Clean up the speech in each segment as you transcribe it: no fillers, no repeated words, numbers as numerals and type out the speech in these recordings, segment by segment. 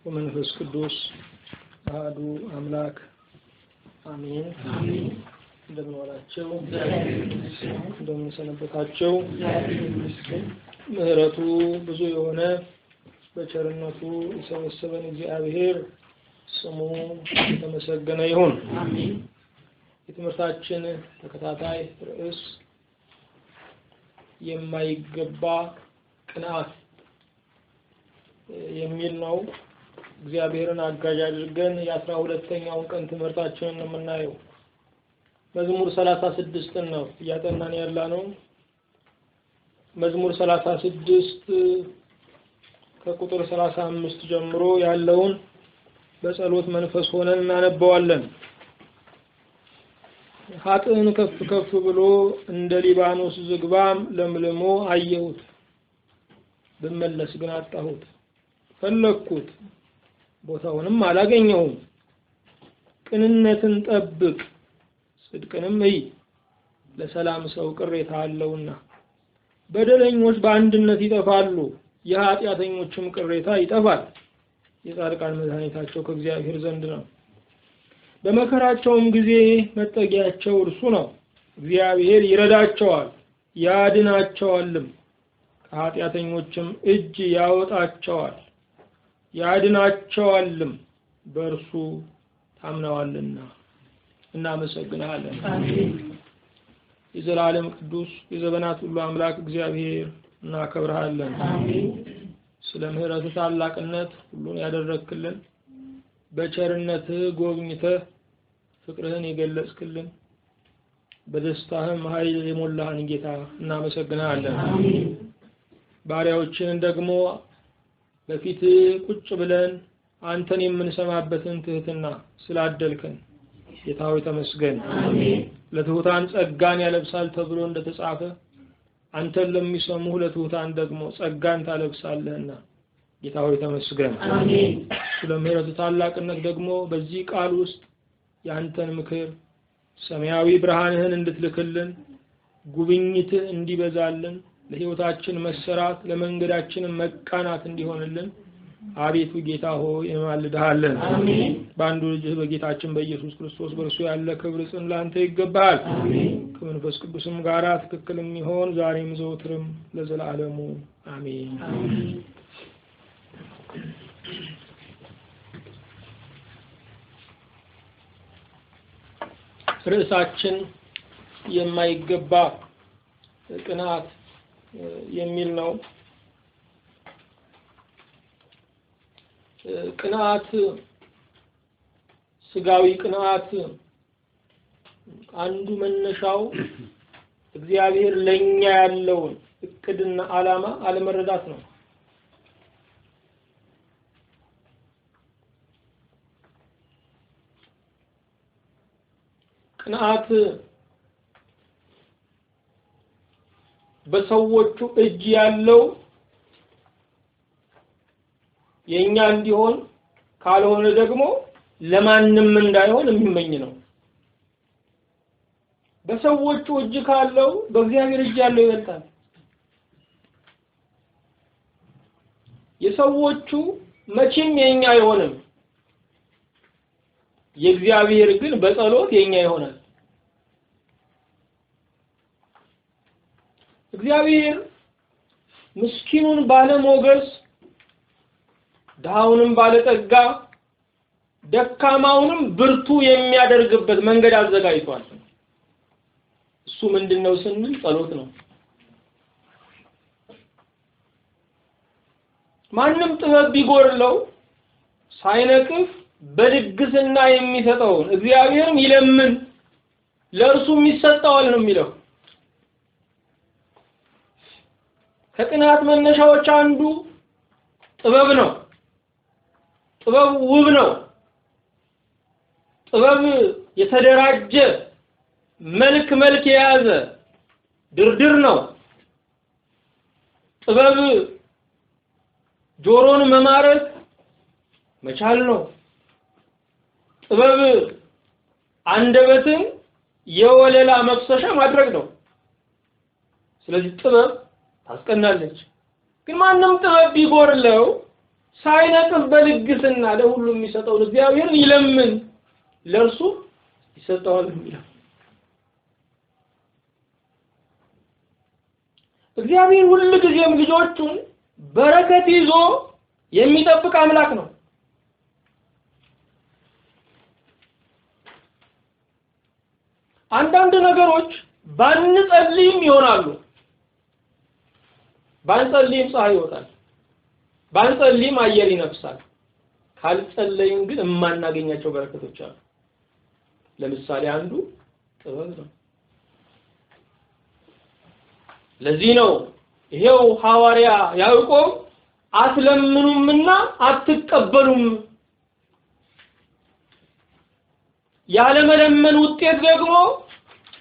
ወመንፈስ ቅዱስ አሐዱ አምላክ አሜን። እንደምን ዋላችሁ? እንደምን ሰነበታችሁ? ምህረቱ ብዙ የሆነ በቸርነቱ የሰበሰበን እግዚአብሔር ስሙ የተመሰገነ ይሁን። አሜን። የትምህርታችን ተከታታይ ርዕስ የማይገባ ቅንዓት የሚል ነው። እግዚአብሔርን አጋዥ አድርገን የ12ኛውን ቀን ትምህርታችንን የምናየው መዝሙር 36 ነው እያጠናን ያለነው። መዝሙር 36 ከቁጥር 35 ጀምሮ ያለውን በጸሎት መንፈስ ሆነን እናነባዋለን። ኃጥእን ከፍ ከፍ ብሎ እንደ ሊባኖስ ዝግባም ለምልሞ አየሁት፣ ብመለስ ግን አጣሁት። ፈለኩት ቦታውንም አላገኘሁም። ቅንነትን ጠብቅ ጽድቅንም እይ፣ ለሰላም ሰው ቅሬታ አለውና። በደለኞች በአንድነት ይጠፋሉ፣ የኃጢአተኞችም ቅሬታ ይጠፋል። የጻድቃን መድኃኒታቸው ከእግዚአብሔር ዘንድ ነው፣ በመከራቸውም ጊዜ መጠጊያቸው እርሱ ነው። እግዚአብሔር ይረዳቸዋል ያድናቸዋልም፣ ከኃጢአተኞችም እጅ ያወጣቸዋል ያድናቸዋልም፣ በእርሱ ታምነዋልና። እናመሰግናለን። አሜን። የዘላለም ቅዱስ የዘመናት ሁሉ አምላክ እግዚአብሔር እናከብርሃለን። አሜን። ስለ ምህረት ታላቅነት ሁሉን ያደረክልን፣ በቸርነትህ ጎብኝተህ ፍቅርህን የገለጽክልን፣ በደስታህም ኃይል የሞላህን ጌታ እናመሰግናለን። አሜን። ባሪያዎችን ደግሞ በፊት ቁጭ ብለን አንተን የምንሰማበትን ትህትና ስላደልከን ጌታ ሆይ ተመስገን። አሜን። ለትሑታን ጸጋን ያለብሳል ተብሎ እንደተጻፈ አንተን ለሚሰሙ ለትሑታን ደግሞ ጸጋን ታለብሳለህና ጌታ ሆይ ተመስገን። አሜን። ስለ ምህረት ታላቅነት ደግሞ በዚህ ቃል ውስጥ ያንተን ምክር ሰማያዊ ብርሃንህን እንድትልክልን ጉብኝትህ እንዲበዛልን ለሕይወታችን መሰራት ለመንገዳችን መቃናት እንዲሆንልን አቤቱ ጌታ ሆይ እንማልድሃለን። አሜን። በአንዱ ልጅህ በጌታችን በኢየሱስ ክርስቶስ በእርሱ ያለ ክብር ጽን ላንተ ይገባሃል። አሜን። ከመንፈስ ቅዱስም ጋር ትክክል የሚሆን ዛሬም ዘወትርም ለዘላለሙ አሜን። አሜን። ርዕሳችን የማይገባ ቅንዓት የሚል ነው። ቅንዓት ስጋዊ ቅንዓት አንዱ መነሻው እግዚአብሔር ለኛ ያለውን እቅድና ዓላማ አለመረዳት ነው። ቅንዓት በሰዎቹ እጅ ያለው የኛ እንዲሆን ካልሆነ ደግሞ ለማንም እንዳይሆን የሚመኝ ነው። በሰዎቹ እጅ ካለው በእግዚአብሔር እጅ ያለው ይበልጣል። የሰዎቹ መቼም የኛ አይሆንም፣ የእግዚአብሔር ግን በጸሎት የኛ ይሆናል። እግዚአብሔር ምስኪኑን ባለሞገስ ድሃውንም ባለጠጋ ደካማውንም ብርቱ የሚያደርግበት መንገድ አዘጋጅቷል። እሱ ምንድነው ስንል ጸሎት ነው። ማንም ጥበብ ቢጎርለው ሳይነቅፍ በልግስና የሚሰጠውን እግዚአብሔርን ይለምን ለእርሱም ይሰጠዋል ነው የሚለው። ከቅንዓት መነሻዎች አንዱ ጥበብ ነው። ጥበብ ውብ ነው። ጥበብ የተደራጀ መልክ የያዘ ድርድር ነው። ጥበብ ጆሮን መማረክ መቻል ነው። ጥበብ አንደበትን የወለላ መፍሰሻ ማድረግ ነው። ስለዚህ ጥበብ ታስቀናለች። ግን ማንም ጥበብ ቢጎርለው ሳይነቅፍ በልግስና ለሁሉም የሚሰጠው እግዚአብሔርን ይለምን ለርሱ ይሰጣዋል የሚለው እግዚአብሔር ሁሉ ጊዜም ልጆቹን በረከት ይዞ የሚጠብቅ አምላክ ነው። አንዳንድ ነገሮች ባንጸልይም ይሆናሉ። ባንጸልይም ፀሐይ ይወጣል፣ ባንጸልይም አየር ይነፍሳል። ካልጸለይን ግን የማናገኛቸው በረከቶች አሉ። ለምሳሌ አንዱ ጥበብ ነው። ለዚህ ነው ይሄው ሐዋርያ ያዕቆብ አትለምኑምና አትቀበሉም፣ ያለ መለመን ውጤት ደግሞ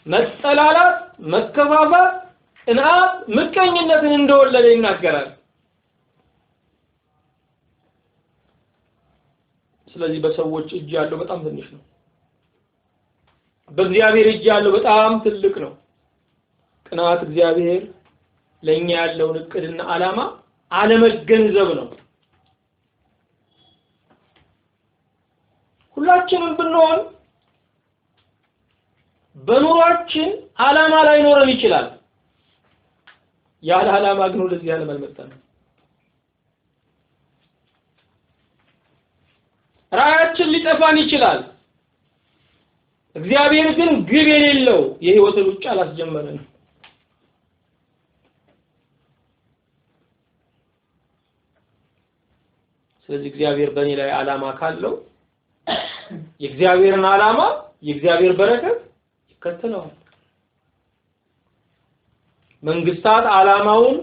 መጠላላት፣ መከፋፋት፣ ቅንዓት፣ ምቀኝነትን እንደወለደ ይናገራል። ስለዚህ በሰዎች እጅ ያለው በጣም ትንሽ ነው፣ በእግዚአብሔር እጅ ያለው በጣም ትልቅ ነው። ቅንዓት እግዚአብሔር ለኛ ያለውን እቅድና ዓላማ አለመገንዘብ ነው። ሁላችንም ብንሆን በኑሯችን ዓላማ ላይ ኖረን ይችላል። ያለ ዓላማ ግን ወደዚህ ዓለም አልመጣንም። ራዕያችን ሊጠፋን ይችላል። እግዚአብሔር ግን ግብ የሌለው የህይወት ሩጫ አላስጀመረንም። ስለዚህ እግዚአብሔር በእኔ ላይ ዓላማ ካለው የእግዚአብሔርን ዓላማ የእግዚአብሔር በረከት ይከተለዋል። መንግስታት ዓላማውን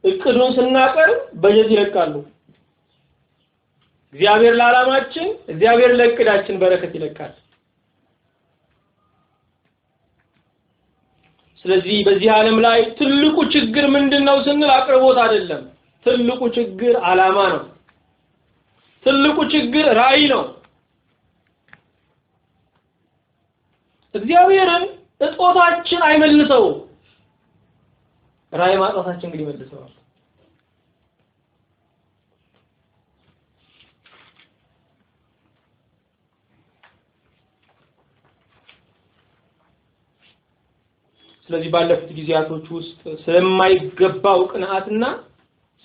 እቅዱን ስናቀርብ በጀት ይለቃሉ። እግዚአብሔር ለዓላማችን እግዚአብሔር ለእቅዳችን በረከት ይለቃል። ስለዚህ በዚህ ዓለም ላይ ትልቁ ችግር ምንድነው ስንል አቅርቦት አይደለም። ትልቁ ችግር ዓላማ ነው። ትልቁ ችግር ራዕይ ነው። እግዚአብሔርን እጦታችን አይመልሰው፣ ራዕይ ማጣታችን ግን ይመልሰዋል። ስለዚህ ባለፉት ጊዜያቶች ውስጥ ስለማይገባው ቅንዓትና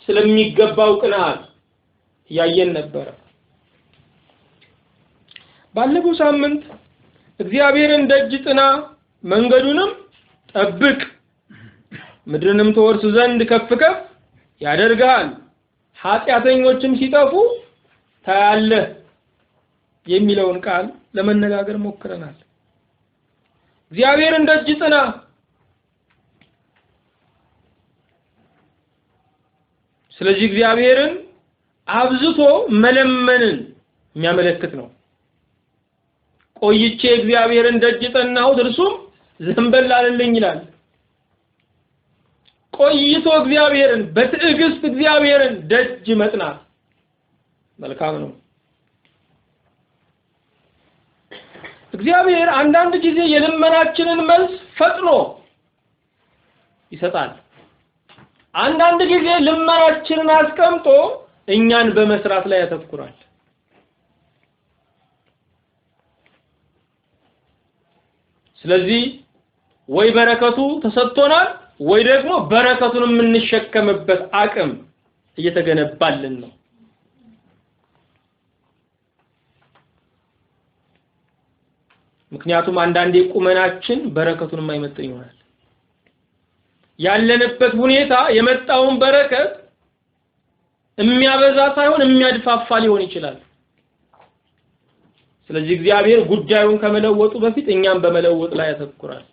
ስለሚገባው ቅንዓት ያየን ነበር። ባለፈው ሳምንት እግዚአብሔርን ደጅ ጥና መንገዱንም ጠብቅ ምድርንም ተወርስ ዘንድ ከፍ ከፍ ያደርጋል ኃጢአተኞችም ሲጠፉ ታያለህ የሚለውን ቃል ለመነጋገር ሞክረናል። እግዚአብሔርን ደጅ ጥና ስለዚህ እግዚአብሔርን አብዝቶ መለመንን የሚያመለክት ነው። ቆይቼ እግዚአብሔርን ደጅ ጠናሁት እርሱም ዘንበል አለልኝ ይላል። ቆይቶ እግዚአብሔርን በትዕግስት እግዚአብሔርን ደጅ መጥናት መልካም ነው። እግዚአብሔር አንዳንድ ጊዜ የልመናችንን መልስ ፈጥኖ ይሰጣል። አንዳንድ ጊዜ ልመናችንን አስቀምጦ እኛን በመስራት ላይ ያተኩራል። ስለዚህ ወይ በረከቱ ተሰጥቶናል ወይ ደግሞ በረከቱን የምንሸከምበት አቅም እየተገነባልን ነው። ምክንያቱም አንዳንዴ ቁመናችን በረከቱን የማይመጥን ይሆናል። ያለንበት ሁኔታ የመጣውን በረከት የሚያበዛ ሳይሆን የሚያድፋፋ ሊሆን ይችላል። ስለዚህ እግዚአብሔር ጉዳዩን ከመለወጡ በፊት እኛም በመለወጥ ላይ ያተኩራል።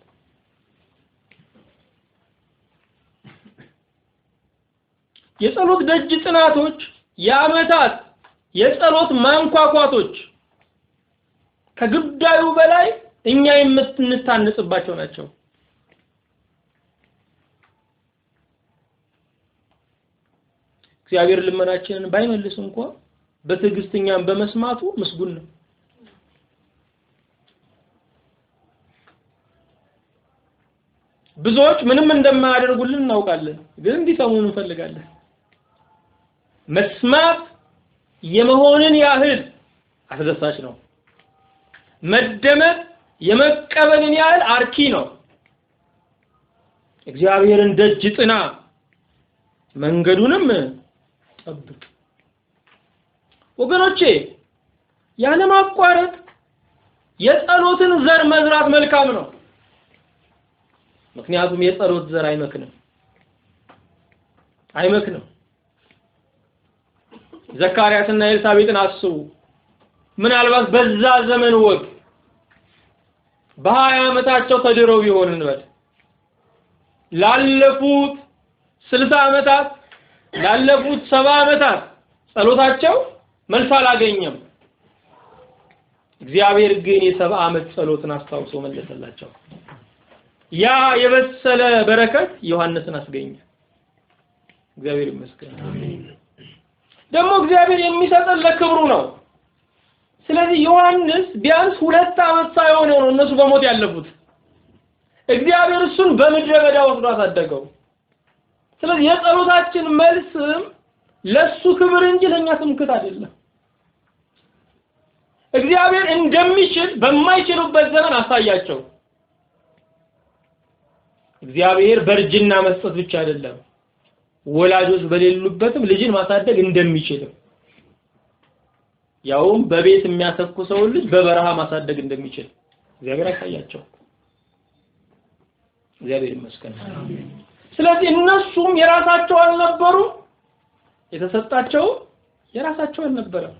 የጸሎት ደጅ ጥናቶች የዓመታት የጸሎት ማንኳኳቶች ከጉዳዩ በላይ እኛ የምንታነጽባቸው ናቸው። እግዚአብሔር ልመናችንን ባይመልስ እንኳን በትዕግስትኛም በመስማቱ ምስጉን ነው። ብዙዎች ምንም እንደማያደርጉልን እናውቃለን፣ ግን እንዲሰሙን እንፈልጋለን። መስማት የመሆንን ያህል አስደሳች ነው። መደመጥ የመቀበልን ያህል አርኪ ነው። እግዚአብሔርን ደጅ ጥና፣ መንገዱንም ጠብቅ። ወገኖቼ ያለ ማቋረጥ የጸሎትን ዘር መዝራት መልካም ነው። ምክንያቱም የጸሎት ዘር አይመክንም። ዘካርያስና ኤልሳቤጥን አስቡ። ምናልባት በዛ ዘመን ወግ በ20 ዓመታቸው ተድረው ቢሆን እንበል ላለፉት 60 ዓመታት ላለፉት 70 ዓመታት ጸሎታቸው መልስ አላገኘም። እግዚአብሔር ግን የ70 ዓመት ጸሎትን አስታውሶ መለሰላቸው። ያ የበሰለ በረከት ዮሐንስን አስገኘ። እግዚአብሔር ይመስገን። ደግሞ እግዚአብሔር የሚሰጠን ለክብሩ ነው። ስለዚህ ዮሐንስ ቢያንስ 2 ዓመት ሳይሆን ነው እነሱ በሞት ያለፉት። እግዚአብሔር እሱን በምድረ በዳ ወስዶ አሳደገው። ስለዚህ የጸሎታችን መልስም ለሱ ክብር እንጂ ለኛ ትምክህት አይደለም። እግዚአብሔር እንደሚችል በማይችሉበት ዘመን አሳያቸው። እግዚአብሔር በእርጅና መስጠት ብቻ አይደለም፣ ወላጆች በሌሉበትም ልጅን ማሳደግ እንደሚችል፣ ያውም በቤት የሚያተኩሰው ልጅ በበረሃ ማሳደግ እንደሚችል እግዚአብሔር አሳያቸው። እግዚአብሔር ይመስገን። ስለዚህ እነሱም የራሳቸው አልነበሩ፣ የተሰጣቸው የራሳቸው አልነበረም።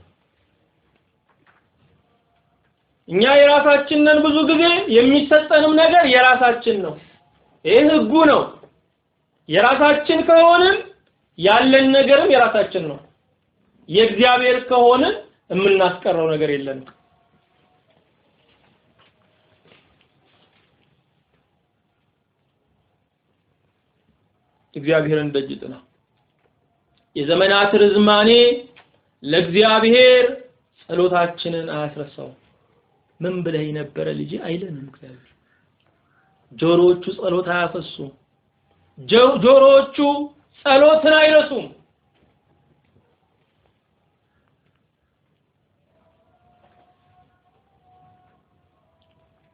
እኛ የራሳችን ነን። ብዙ ጊዜ የሚሰጠንም ነገር የራሳችን ነው። ይሄ ህጉ ነው። የራሳችን ከሆነን ያለን ነገርም የራሳችን ነው። የእግዚአብሔር ከሆነን የምናስቀረው ነገር የለንም። እግዚአብሔርን ደጅ ጥና። የዘመናት ርዝማኔ ለእግዚአብሔር ጸሎታችንን አያስረሳው። ምን ብለህ ነበር ልጅ አይለንም እግዚአብሔር። ጆሮዎቹ ጸሎት አያፈሱም። ጆሮዎቹ ጸሎትን አይረሱም።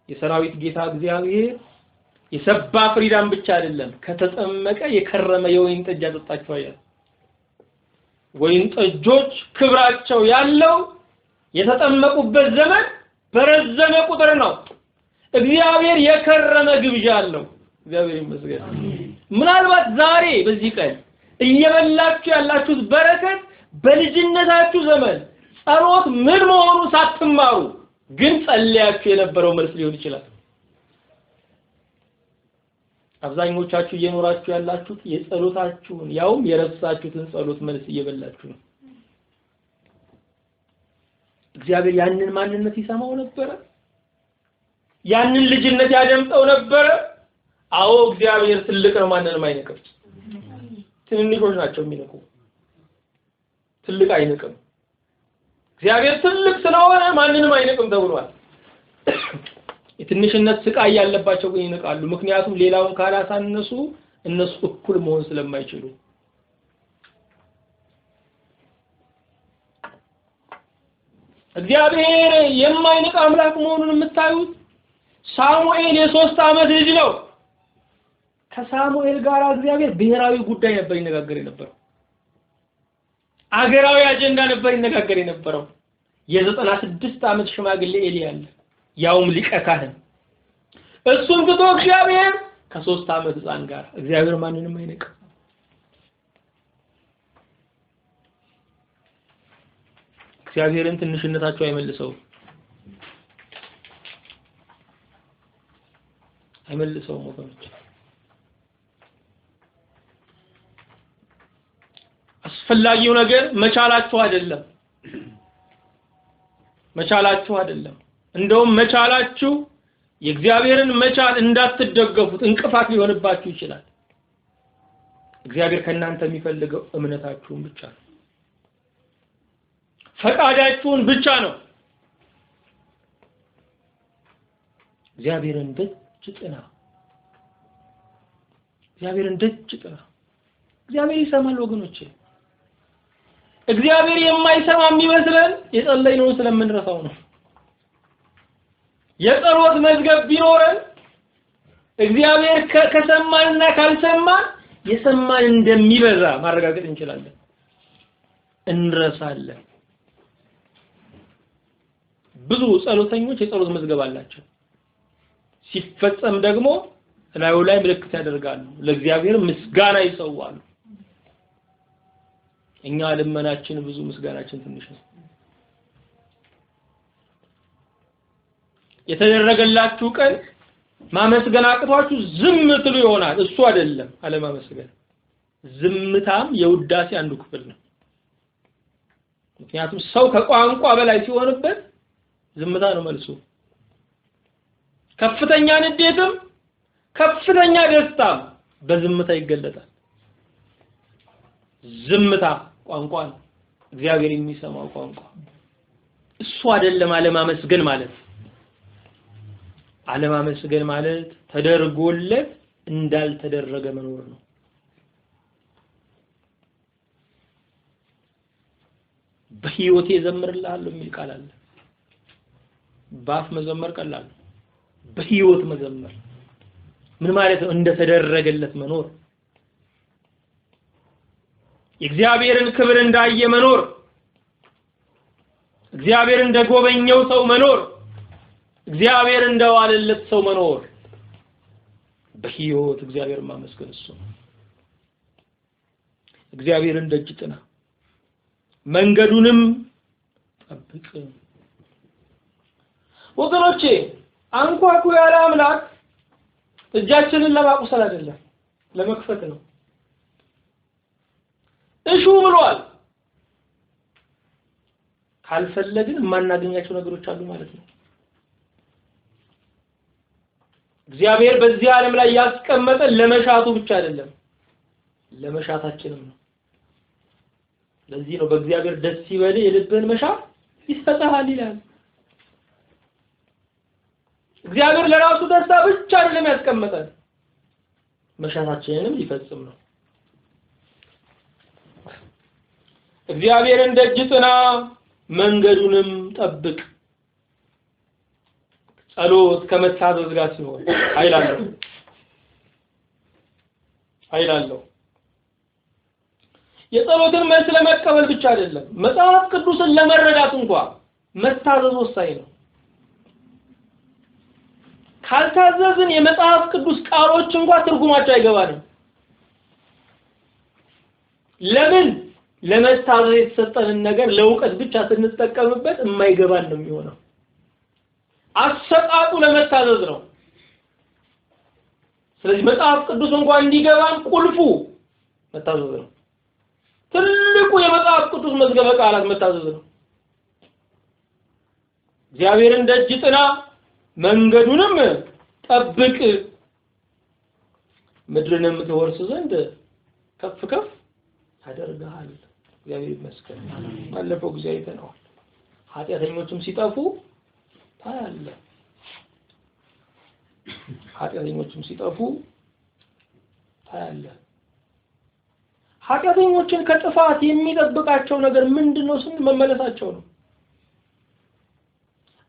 የሰራዊት ጌታ እግዚአብሔር የሰባ ፍሪዳን ብቻ አይደለም ከተጠመቀ የከረመ የወይን ጠጅ አጠጣቸዋል። ወይን ጠጆች ክብራቸው ያለው የተጠመቁበት ዘመን በረዘመ ቁጥር ነው። እግዚአብሔር የከረመ ግብዣ አለው። እግዚአብሔር ይመስገን። ምናልባት ዛሬ በዚህ ቀን እየበላችሁ ያላችሁት በረከት በልጅነታችሁ ዘመን ጸሎት ምን መሆኑ ሳትማሩ ግን ጸልያችሁ የነበረው መልስ ሊሆን ይችላል። አብዛኞቻችሁ እየኖራችሁ ያላችሁት የጸሎታችሁን ያውም የረሳችሁትን ጸሎት መልስ እየበላችሁ ነው። እግዚአብሔር ያንን ማንነት ይሰማው ነበር። ያንን ልጅነት ያደምጠው ነበር። አዎ እግዚአብሔር ትልቅ ነው፣ ማንንም አይነቅም። ትንንሾች ናቸው የሚነቁ፣ ትልቅ አይነቅም። እግዚአብሔር ትልቅ ስለሆነ ማንንም አይነቅም ተብሏል። የትንሽነት ስቃይ ያለባቸው ግን ይነቃሉ። ምክንያቱም ሌላውን ካላሳነሱ እነሱ እኩል መሆን ስለማይችሉ። እግዚአብሔር የማይነቅ አምላክ መሆኑን የምታዩት ሳሙኤል የ3 ዓመት ልጅ ነው። ከሳሙኤል ጋር እግዚአብሔር ብሔራዊ ጉዳይ ነበር ይነጋገር የነበረው። አገራዊ አጀንዳ ነበር ይነጋገር የነበረው። የ96 ዓመት ሽማግሌ ኤሊ አለ፣ ያውም ሊቀ ካህን። እሱም ትቶ እግዚአብሔር ከ3 ዓመት ሕፃን ጋር እግዚአብሔር ማንንም አይነቅም። እግዚአብሔርን ትንሽነታቸው አይመልሰውም። ወገኖች አስፈላጊው ነገር መቻላችሁ አይደለም። እንደውም መቻላችሁ የእግዚአብሔርን መቻል እንዳትደገፉት እንቅፋት ሊሆንባችሁ ይችላል። እግዚአብሔር ከእናንተ የሚፈልገው እምነታችሁን ብቻ ነው። ፈቃዳችሁን ብቻ ነው። እግዚአብሔርን ደጅ ጥና። እግዚአብሔር ይሰማል ወገኖቼ። እግዚአብሔር የማይሰማ የሚመስለን የጸለይነው ስለምንረሳው ነው። የጸሎት መዝገብ ቢኖረን እግዚአብሔር ከሰማንና ካልሰማን የሰማን እንደሚበዛ ማረጋገጥ እንችላለን። እንረሳለን። ብዙ ጸሎተኞች የጸሎት መዝገብ አላቸው። ሲፈጸም ደግሞ ላዩ ላይ ምልክት ያደርጋሉ፣ ለእግዚአብሔር ምስጋና ይሰዋሉ። እኛ ልመናችን ብዙ ምስጋናችን ትንሽ ነው። የተደረገላችሁ ቀን ማመስገን አቅቷችሁ ዝም ትሉ ይሆናል። እሱ አይደለም አለማመስገን። ዝምታም የውዳሴ አንዱ ክፍል ነው። ምክንያቱም ሰው ከቋንቋ በላይ ሲሆንበት ዝምታ ነው መልሱ። ከፍተኛ ንዴትም ከፍተኛ ደስታም በዝምታ ይገለጣል። ዝምታ ቋንቋ ነው፣ እግዚአብሔር የሚሰማው ቋንቋ። እሱ አይደለም አለማመስገን ማለት። አለማመስገን ማለት ተደርጎለት እንዳልተደረገ መኖር ነው። በህይወቴ ዘምርልሃለሁ የሚል ቃል አለ። ባፍ መዘመር ቀላል ነው። በህይወት መዘመር ምን ማለት ነው? እንደተደረገለት መኖር፣ የእግዚአብሔርን ክብር እንዳየ መኖር፣ እግዚአብሔር እንደጎበኘው ሰው መኖር፣ እግዚአብሔር እንደዋለለት ሰው መኖር። በህይወት እግዚአብሔርን ማመስገን እሱ ነው። እግዚአብሔርን ደጅ ጥና፣ መንገዱንም ጠብቅ። ወገኖቼ አንኳኩ ያለ አምላክ እጃችንን ለማቁሰል አይደለም ለመክፈት ነው። እሹ ብሏል። ካልፈለግን የማናገኛቸው ነገሮች አሉ ማለት ነው። እግዚአብሔር በዚህ ዓለም ላይ ያስቀመጠ ለመሻቱ ብቻ አይደለም ለመሻታችንም ነው። ለዚህ ነው በእግዚአብሔር ደስ ይበል የልብህን መሻት ይሰጣል ይላል። እግዚአብሔር ለራሱ ደስታ ብቻ አይደለም ያስቀመጠን መሻታችንንም ሊፈጽም ነው። እግዚአብሔርን ደጅ ጥና መንገዱንም ጠብቅ። ጸሎት ከመታዘዝ ጋር ሲሆን ኃይል አለው። የጸሎትን መልስ ለመቀበል ብቻ አይደለም መጽሐፍ ቅዱስን ለመረዳት እንኳን መታዘዝ ወሳኝ ነው። ካልታዘዝን የመጽሐፍ ቅዱስ ቃሎች እንኳን ትርጉማቸው አይገባንም። ለምን? ለመታዘዝ የተሰጠንን ነገር ለውቀት ብቻ ስንጠቀምበት የማይገባን ነው የሚሆነው። አሰጣጡ ለመታዘዝ ነው። ስለዚህ መጽሐፍ ቅዱስ እንኳን እንዲገባን ቁልፉ መታዘዝ ነው። ትልቁ የመጽሐፍ ቅዱስ መዝገበ ቃላት መታዘዝ ነው። እግዚአብሔርን ደጅ ጥና መንገዱንም ጠብቅ፣ ምድርንም ትወርስ ዘንድ ከፍ ከፍ ያደርጋል። እግዚአብሔር ይመስገን። ባለፈው ጊዜ አይተነዋል። ኃጢአተኞችም ሲጠፉ ታያለ። ኃጢአተኞችም ሲጠፉ ታያለ። ኃጢአተኞችን ከጥፋት የሚጠብቃቸው ነገር ምንድነው ስንል መመለሳቸው ነው።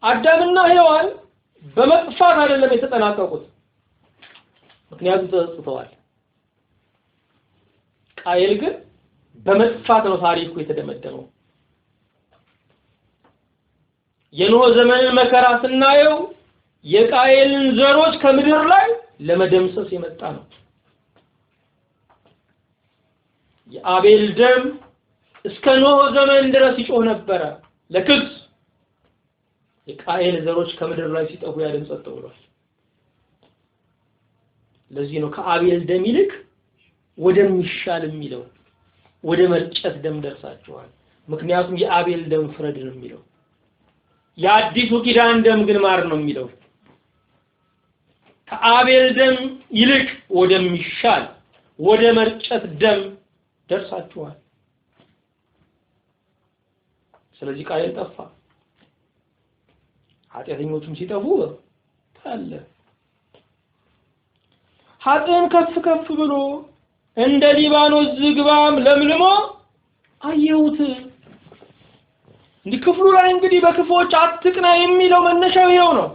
አዳምና ሔዋን በመጥፋት አይደለም የተጠናቀቁት፣ ምክንያቱም ተጸጽተዋል። ቃየል ግን በመጥፋት ነው ታሪኩ የተደመደመው። የኖህ ዘመንን መከራ ስናየው የቃየልን ዘሮች ከምድር ላይ ለመደምሰስ የመጣ ነው። የአቤል ደም እስከ ኖህ ዘመን ድረስ ይጮህ ነበረ ለክስ። የቃየል ዘሮች ከምድር ላይ ሲጠፉ ያደም ጸጥ ብሏል። ለዚህ ነው ከአቤል ደም ይልቅ ወደሚሻል የሚለው ወደ መርጨት ደም ደርሳችኋል። ምክንያቱም የአቤል ደም ፍረድ ነው የሚለው፣ የአዲሱ ኪዳን ደም ግን ማር ነው የሚለው። ከአቤል ደም ይልቅ ወደሚሻል ወደ መርጨት ደም ደርሳችኋል። ስለዚህ ቃየል ጠፋ። ኃጢአተኞቹም ሲጠፉ ታለ ኃጢአን ከፍ ከፍ ብሎ እንደ ሊባኖስ ዝግባም ለምልሞ አየሁት። እንዲህ ክፍሉ ላይ እንግዲህ በክፎች አትቅና የሚለው መነሻው ይሄው ነው።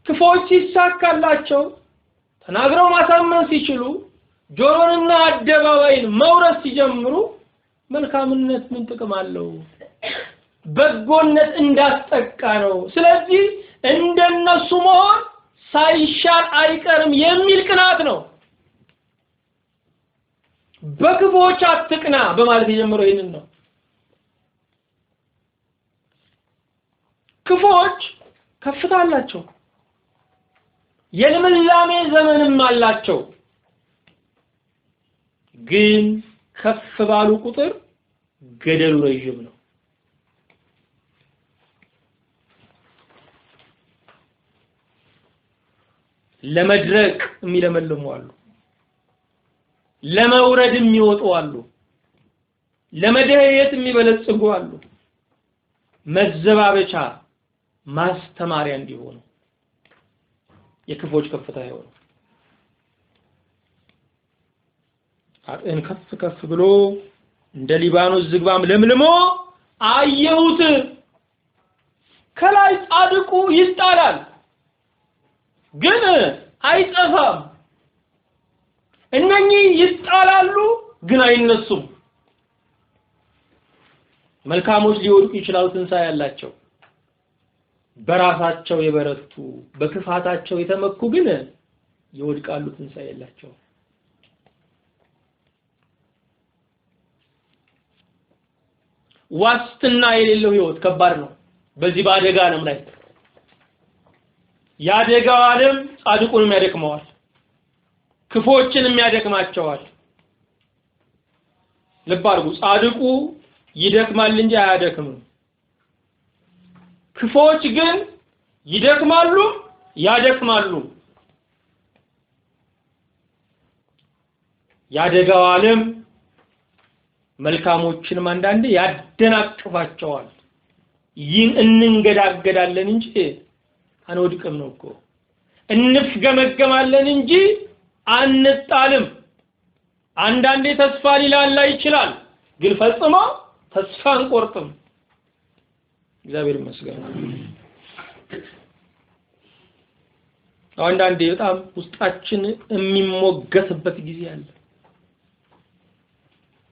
ክፎች ሲሳካላቸው ተናግረው ማሳመን ሲችሉ ጆሮንና አደባባይን መውረስ ሲጀምሩ መልካምነት ምን ጥቅም አለው? በጎነት እንዳስጠቃ ነው። ስለዚህ እንደነሱ መሆን ሳይሻል አይቀርም የሚል ቅናት ነው። በክፎች አትቅና በማለት የጀመረው ይሄንን ነው። ክፎች ከፍታ አላቸው፣ የልምላሜ ዘመንም አላቸው። ግን ከፍ ባሉ ቁጥር ገደሉ ረጅም ነው። ለመድረቅ የሚለመልሙ አሉ፣ ለመውረድ የሚወጡ አሉ፣ ለመደየት የሚበለጽጉ አሉ። መዘባበቻ ማስተማሪያ እንዲሆኑ የክፎች ከፍታ ይሆኑ። አጥን ከፍ ከፍ ብሎ እንደ ሊባኖስ ዝግባም ለምልሞ አየሁት። ከላይ ጻድቁ ይጣላል ግን አይጠፋም። እነኚህ ይጣላሉ ግን አይነሱም። መልካሞች ሊወድቁ ይችላሉ፣ ትንሣኤ ያላቸው። በራሳቸው የበረቱ በክፋታቸው የተመኩ ግን ይወድቃሉ፣ ትንሣኤ ያላቸው። ዋስትና የሌለው ህይወት ከባድ ነው። በዚህ በአደጋ ዓለም ላይ ያደጋው ዓለም ጻድቁንም ያደክመዋል፣ ክፎችንም ያደክማቸዋል። ልብ አድርጉ፣ ጻድቁ ይደክማል እንጂ አያደክምም። ክፎች ግን ይደክማሉ ያደክማሉ። ያደጋው ዓለም መልካሞችንም አንዳንዴ ያደናቅፋቸዋል። ይህን እንንገዳገዳለን እንጂ አንወድቅም ነው እኮ። እንፍገመገማለን እንጂ አንጣልም። አንዳንዴ ተስፋ ሊላላ ይችላል፣ ግን ፈጽሞ ተስፋ አንቆርጥም። እግዚአብሔር ይመስገን። አንዳንዴ በጣም ውስጣችን የሚሞገትበት ጊዜ አለ።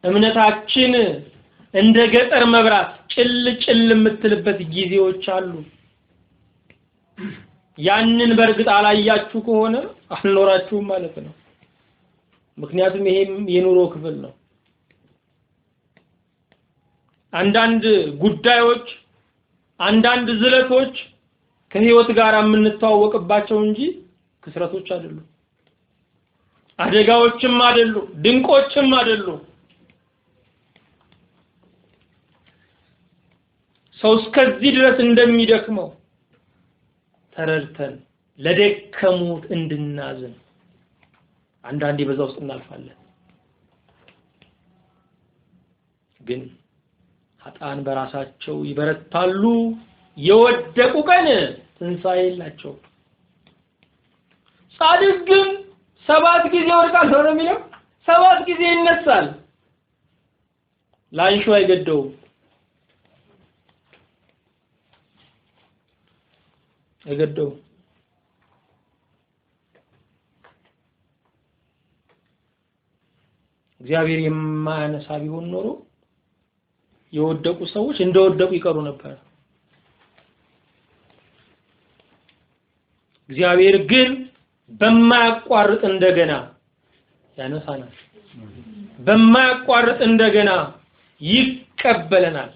እምነታችን እንደ ገጠር መብራት ጭል ጭል የምትልበት ጊዜዎች አሉ። ያንን በርግጥ አላያችሁ ከሆነ አልኖራችሁም ማለት ነው። ምክንያቱም ይሄም የኑሮ ክፍል ነው። አንዳንድ ጉዳዮች፣ አንዳንድ ዝለቶች ከህይወት ጋር የምንተዋወቅባቸው እንጂ ክስረቶች አይደሉም። አደጋዎችም አይደሉም፣ ድንቆችም አይደሉም። ሰው እስከዚህ ድረስ እንደሚደክመው ተረድተን ለደከሙት እንድናዝን አንዳንዴ በዛ ውስጥ እናልፋለን። ግን ኃጥአን በራሳቸው ይበረታሉ፣ የወደቁ ቀን ትንሣኤ የላቸው። ጻድቅ ግን 7 ጊዜ ይወድቃል ነው የሚለው፣ 7 ጊዜ ይነሳል። ላንሹ አይገደውም። አይገደው። እግዚአብሔር የማያነሳ ቢሆን ኖሮ የወደቁ ሰዎች እንደወደቁ ይቀሩ ነበር። እግዚአብሔር ግን በማያቋርጥ እንደገና ያነሳናል፣ በማያቋርጥ እንደገና ይቀበለናል።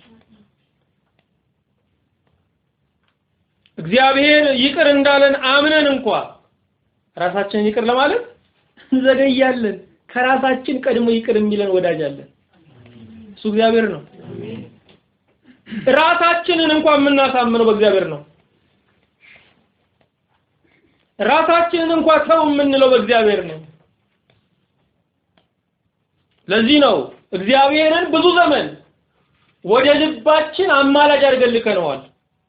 እግዚአብሔር ይቅር እንዳለን አምነን እንኳን ራሳችንን ይቅር ለማለት እንዘገያለን። ከራሳችን ቀድሞ ይቅር የሚለን ወዳጅ አለን፣ እሱ እግዚአብሔር ነው። ራሳችንን እንኳን የምናሳምነው በእግዚአብሔር ነው። ራሳችንን እንኳን ተው የምንለው በእግዚአብሔር ነው። ለዚህ ነው እግዚአብሔርን ብዙ ዘመን ወደ ልባችን አማላጅ አድርገን ልከነዋል።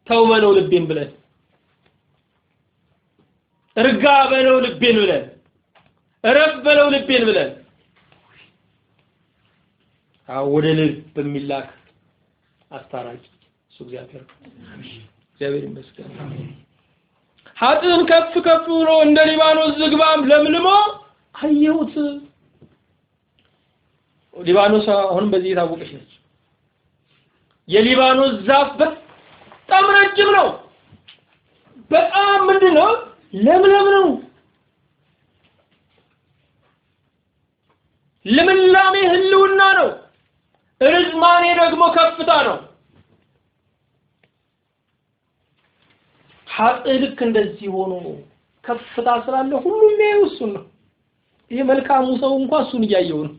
ተው በለው ልቤን ብለን፣ እርጋ በለው ልቤን ብለን፣ እረፍ በለው ልቤን ብለን ወደ ልብ በሚላክ አስታራቂ እሱ እግዚአብሔር ይመስገን። ኃጥእን ከፍ ከፍ ብሎ እንደ ሊባኖስ ዝግባም ለምልሞ አየሁት። ሊባኖስ አሁን በዚህ ታወቀች ነች። የሊባኖስ ዛፍ በጣም ረጅም ነው። በጣም ምንድነው ለምለም ነው። ልምላሜ ህልውና ነው። ርዝማኔ ደግሞ ከፍታ ነው። ኃጥእ ልክ እንደዚህ ሆኖ ከፍታ ስላለ ሁሉም ያየው እሱን ነው። ይሄ መልካሙ ሰው እንኳን እሱን እያየው ነው።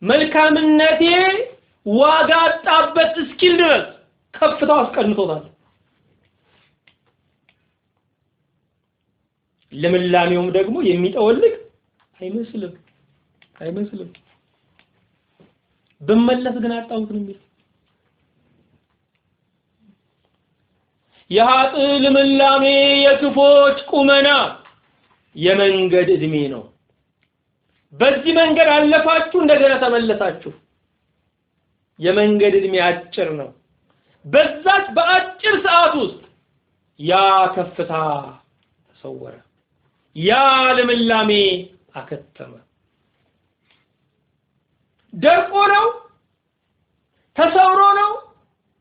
መልካምነቴ ዋጋ አጣበት እስኪል ድረስ ከፍታው አስቀንቶታል። ለምላሜውም ደግሞ የሚጠወልቅ አይመስልም። በመለስ ግን አጣውት ነው የሚል የኃጥእ ልምላሜ የክፎች ቁመና የመንገድ እድሜ ነው። በዚህ መንገድ አለፋችሁ እንደገና ተመለሳችሁ። የመንገድ እድሜ አጭር ነው። በዛች በአጭር ሰዓት ውስጥ ያ ከፍታ ተሰወረ፣ ያ ልምላሜ አከተመ። ደርቆ ነው? ተሰብሮ ነው?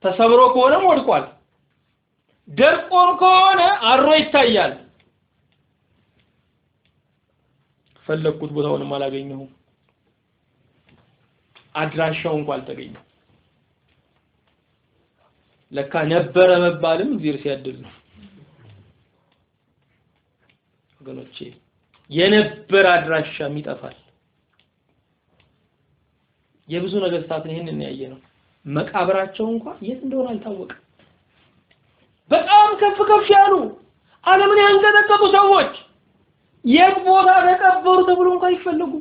ተሰብሮ ከሆነ ወድቋል። ደርቆም ከሆነ አሮ ይታያል። ፈለኩት ቦታውንም አላገኘሁም። አድራሻው እንኳን አልተገኘም። ለካ ነበረ መባልም እግዚአብሔር ሲያድል ነው። ወገኖቼ የነበረ አድራሻም ይጠፋል። የብዙ ነገስታትን ይሄንን ያየነው መቃብራቸው እንኳን የት እንደሆነ አልታወቀም። በጣም ከፍ ያሉ ዓለምን ያንቀጠቀጡ ሰዎች የት ቦታ ተቀበሩ ተብሎ እንኳን ይፈልጉ።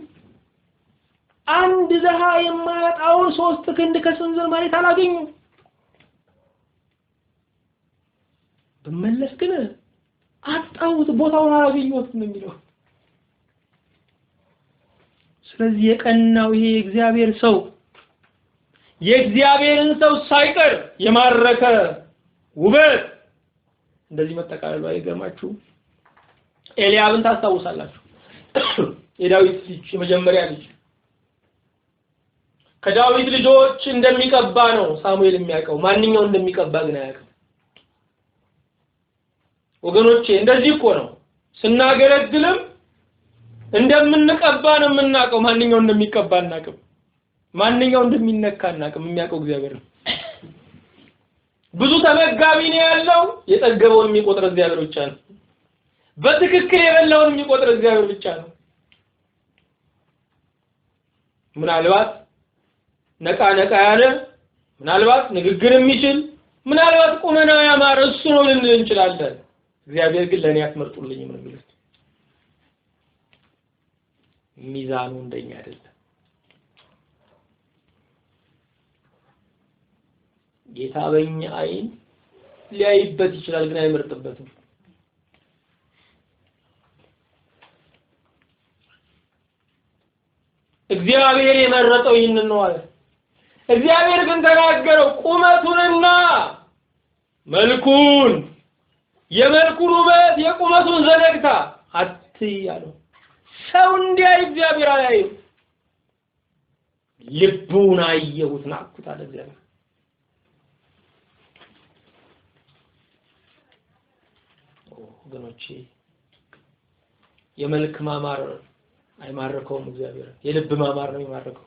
አንድ ዘሃ የማያጣውን 3 ክንድ ከስንዝር መሬት አላገኙም። በመለስ ግን አጣውት ቦታውን አላገኙትም ነው የሚለው። ስለዚህ የቀናው ይሄ እግዚአብሔር ሰው የእግዚአብሔርን ሰው ሳይቀር የማረከ ውበት እንደዚህ መጠቃለሉ አይገርማችሁ? ኤልያብን ታስታውሳላችሁ? የዳዊት ልጅ የመጀመሪያ ልጅ ከዳዊት ልጆች እንደሚቀባ ነው ሳሙኤል የሚያውቀው። ማንኛው እንደሚቀባ ግን አያውቅም። ወገኖቼ እንደዚህ እኮ ነው ስናገለግልም እንደምንቀባ ነው የምናውቀው። ማንኛው እንደሚቀባ አናውቅም። ማንኛው እንደሚነካ አናውቅም። የሚያውቀው እግዚአብሔር ነው። ብዙ ተመጋቢ ነው ያለው፣ የጠገበውን የሚቆጥር እግዚአብሔር ብቻ ነው። በትክክል የበላውን የሚቆጥር እግዚአብሔር ብቻ ነው። ምናልባት ነቃ ያለ፣ ምናልባት ንግግር የሚችል፣ ምናልባት ቁመናው ያማረ እሱ ነው ልንል እንችላለን። እግዚአብሔር ግን ለኔ አትመርጡልኝም ነው የሚለው። ሚዛኑ እንደኛ አይደለም። ጌታ በእኛ አይን ሊያይበት ይችላል፣ ግን አይመርጥበትም። እግዚአብሔር የመረጠው ይህንን ነው አለ። እግዚአብሔር ግን ተናገረው ቁመቱንና መልኩን፣ የመልኩን ውበት የቁመቱን ዘለግታ አትያለው። ሰው እንዲያይ እግዚአብሔር አያየው። ልቡን አየሁት ናኩት አለ እግዚአብሔር። ወገኖቼ የመልክ ማማር አይማርከውም እግዚአብሔር፣ የልብ ማማር ነው የሚማርከው።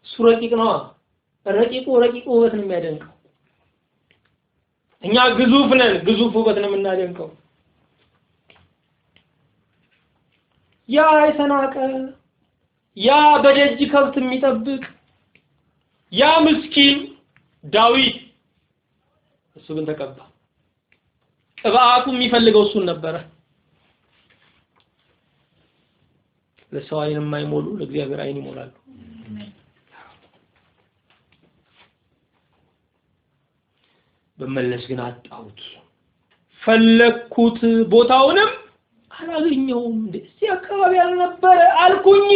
እሱ ረቂቅ ነው። ረቂቁ ውበት ነው የሚያደንቀው። እኛ ግዙፍ ነን፣ ግዙፍ ውበት ነው የምናደንቀው። ያ የተናቀ፣ ያ በደጅ ከብት የሚጠብቅ፣ ያ ምስኪን ዳዊት እሱ ግን ተቀባ። ቅባቱ የሚፈልገው እሱን ነበረ። ለሰው አይን የማይሞሉ ለእግዚአብሔር አይን ይሞላሉ። በመለስ ግን አጣሁት። ፈለኩት ቦታውንም አላገኘውም። እዚህ አካባቢ ያልነበረ አልኩኝ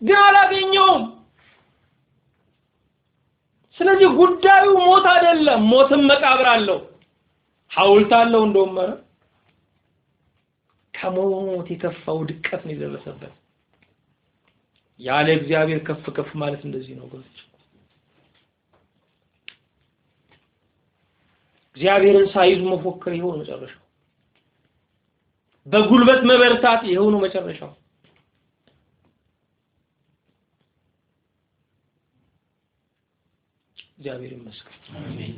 ግን አላገኘውም። ስለዚህ ጉዳዩ ሞት አይደለም ሞትም መቃብር አለው ሐውልት አለው እንደውም ከሞት የከፋው ድቀት ነው የደረሰበት ያለ እግዚአብሔር ከፍ ከፍ ማለት እንደዚህ ነው ወገኖች እግዚአብሔርን ሳይዙ መፎከር ይሆን መጨረሻው በጉልበት መበርታት ይሆን መጨረሻው እግዚአብሔር ይመስገን አሜን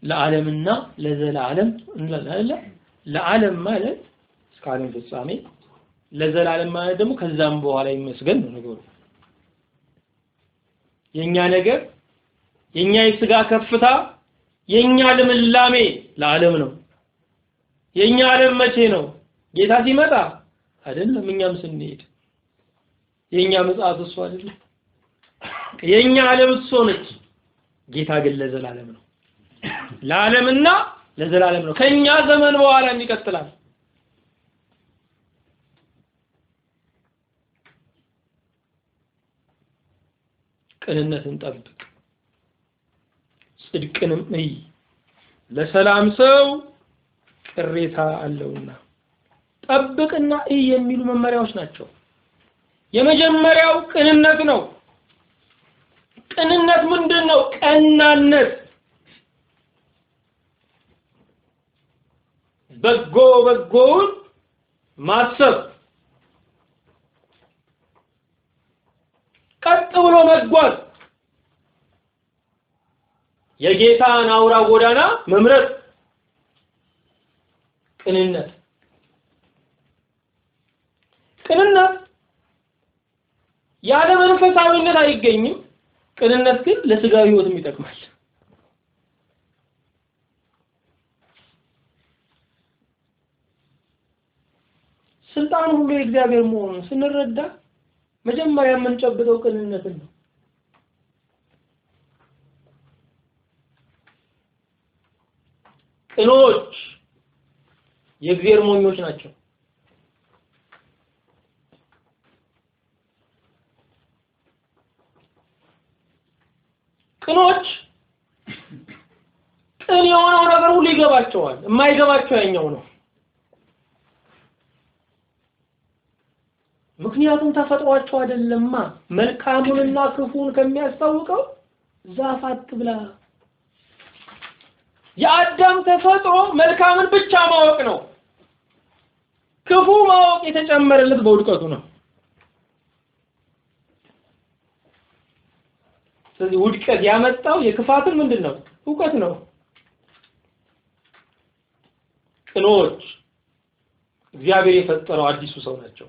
ለዓለምና ለዘላለም እንላለን ለዓለም ማለት እስካሁን ፍጻሜ ለዘላለም ማለት ደግሞ ከዛም በኋላ ይመስገን ነው ነገሩ የኛ ነገር የኛ የሥጋ ከፍታ የኛ ልምላሜ ለዓለም ነው የኛ ዓለም መቼ ነው ጌታ ሲመጣ አይደለም እኛም ስንሄድ የኛ ምጽአት እሱ አይደለም የኛ ዓለም እሱ ነች ጌታ ግን ለዘላለም ነው ለዓለምና ለዘላለም ነው ከኛ ዘመን በኋላ ይቀጥላል ቅንነትን ጠብቅ ጽድቅንም እይ ለሰላም ሰው ቅሬታ አለውና ጠብቅና እይ የሚሉ መመሪያዎች ናቸው የመጀመሪያው ቅንነት ነው ቅንነት ምንድነው ቀናነት በጎውን ማሰብ ቀጥ ብሎ መጓዝ የጌታን አውራ ጎዳና መምረጥ ቅንነት ያለ መንፈሳዊነት አይገኝም ቅንነት ግን ለስጋዊ ህይወትም ይጠቅማል ስልጣን ሁሉ የእግዚአብሔር መሆኑን ስንረዳ መጀመሪያ የምንጨብጠው ቅንነትን ነው ቅኖች የእግዚአብሔር ሞኞች ናቸው ቅኖች ቅን የሆነው ነገር ሁሉ ይገባቸዋል የማይገባቸው ያኛው ነው ምክንያቱም ተፈጥሯቸው አይደለማ መልካሙንና ክፉን ከሚያስተዋውቀው ዛፍ አትብላ የአዳም ተፈጥሮ መልካምን ብቻ ማወቅ ነው ክፉ ማወቅ የተጨመረለት በውድቀቱ ነው ስለዚህ ውድቀት ያመጣው የክፋትን ምንድነው ዕውቀት ነው ቅኖች እግዚአብሔር የፈጠረው አዲሱ ሰው ናቸው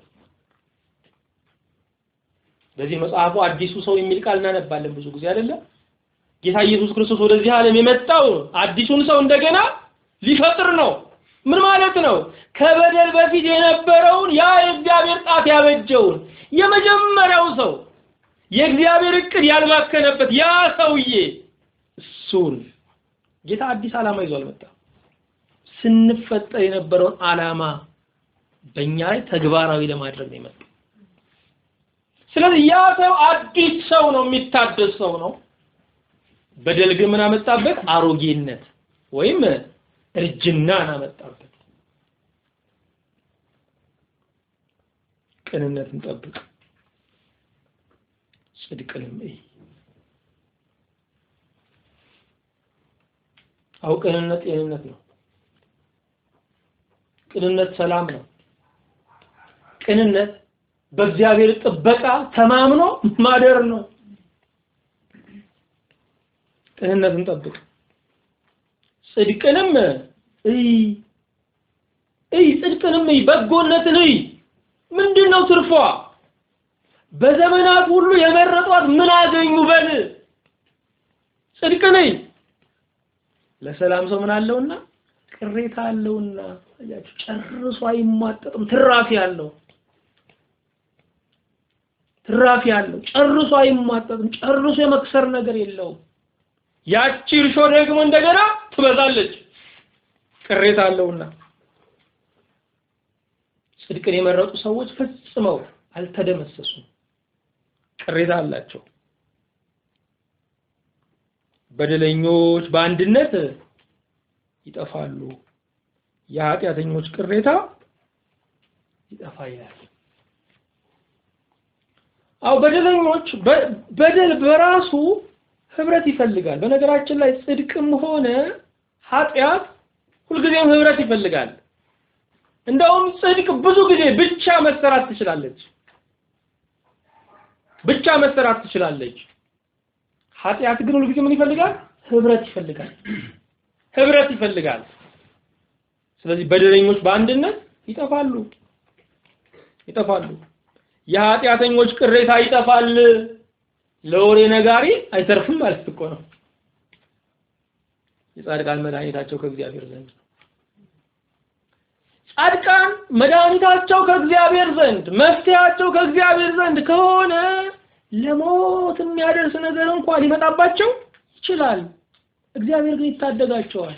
ለዚህ መጽሐፉ አዲሱ ሰው የሚል ቃል እናነባለን ብዙ ጊዜ አይደለ ጌታ ኢየሱስ ክርስቶስ ወደዚህ ዓለም የመጣው አዲሱን ሰው እንደገና ሊፈጥር ነው ምን ማለት ነው ከበደል በፊት የነበረውን ያ የእግዚአብሔር ጣት ያበጀውን የመጀመሪያው ሰው የእግዚአብሔር እቅድ ያልባከነበት ያ ሰውዬ እሱን ጌታ አዲስ ዓላማ ይዞ አልመጣ ስንፈጠር የነበረውን ዓላማ በእኛ ላይ ተግባራዊ ለማድረግ ነው የመጣው ስለዚህ ያ ሰው አዲስ ሰው ነው የሚታደስ ሰው ነው በደል ግን ምን አመጣበት አሮጌነት ወይም እርጅናን አመጣበት ቅንነትን ጠብቅ ጽድቅንም እይ ቅንነት ጤንነት ነው ቅንነት ሰላም ነው ቅንነት በእግዚአብሔር ጥበቃ ተማምኖ ማደር ነው ቅንነትን ጠብቅ ጽድቅንም ጽድቅንም በጎነትን ምንድነው ትርፏ በዘመናት ሁሉ የመረጧት ምን አገኙ በል ጽድቅ ነኝ ለሰላም ሰው ምን አለውና ቅሬታ አለውና አያችሁ ጨርሶ አይማጠጥም ትራፊ አለው ጨርሶ አይማጠጥም ጨርሶ የመክሰር ነገር የለውም ያቺ እርሾ ደግሞ እንደገና ትበዛለች ቅሬታ አለውና ጽድቅን የመረጡ ሰዎች ፈጽመው አልተደመሰሱም። ቅሬታ አላቸው። በደለኞች በአንድነት ይጠፋሉ፣ የኃጢአተኞች ቅሬታ ይጠፋል። አው በደለኞች በደል በራሱ ህብረት ይፈልጋል። በነገራችን ላይ ጽድቅም ሆነ ኃጢአት ሁልጊዜም ህብረት ይፈልጋል። እንደውም ጽድቅ ብዙ ጊዜ ብቻ መሰራት ትችላለች። ኃጢአት ግን ሁልጊዜ ምን ይፈልጋል? ህብረት ይፈልጋል። ስለዚህ በደለኞች በአንድነት ይጠፋሉ። የኃጢአተኞች ቅሬታ ይጠፋል። ለወሬ ነጋሪ አይተርፍም ማለት እኮ ነው። የጻድቃን መድኃኒታቸው ከእግዚአብሔር ዘንድ ጻድቃን መድኃኒታቸው ከእግዚአብሔር ዘንድ መፍትያቸው ከእግዚአብሔር ዘንድ ከሆነ ለሞት የሚያደርስ ነገር እንኳን ሊመጣባቸው ይችላል። እግዚአብሔር ግን ይታደጋቸዋል።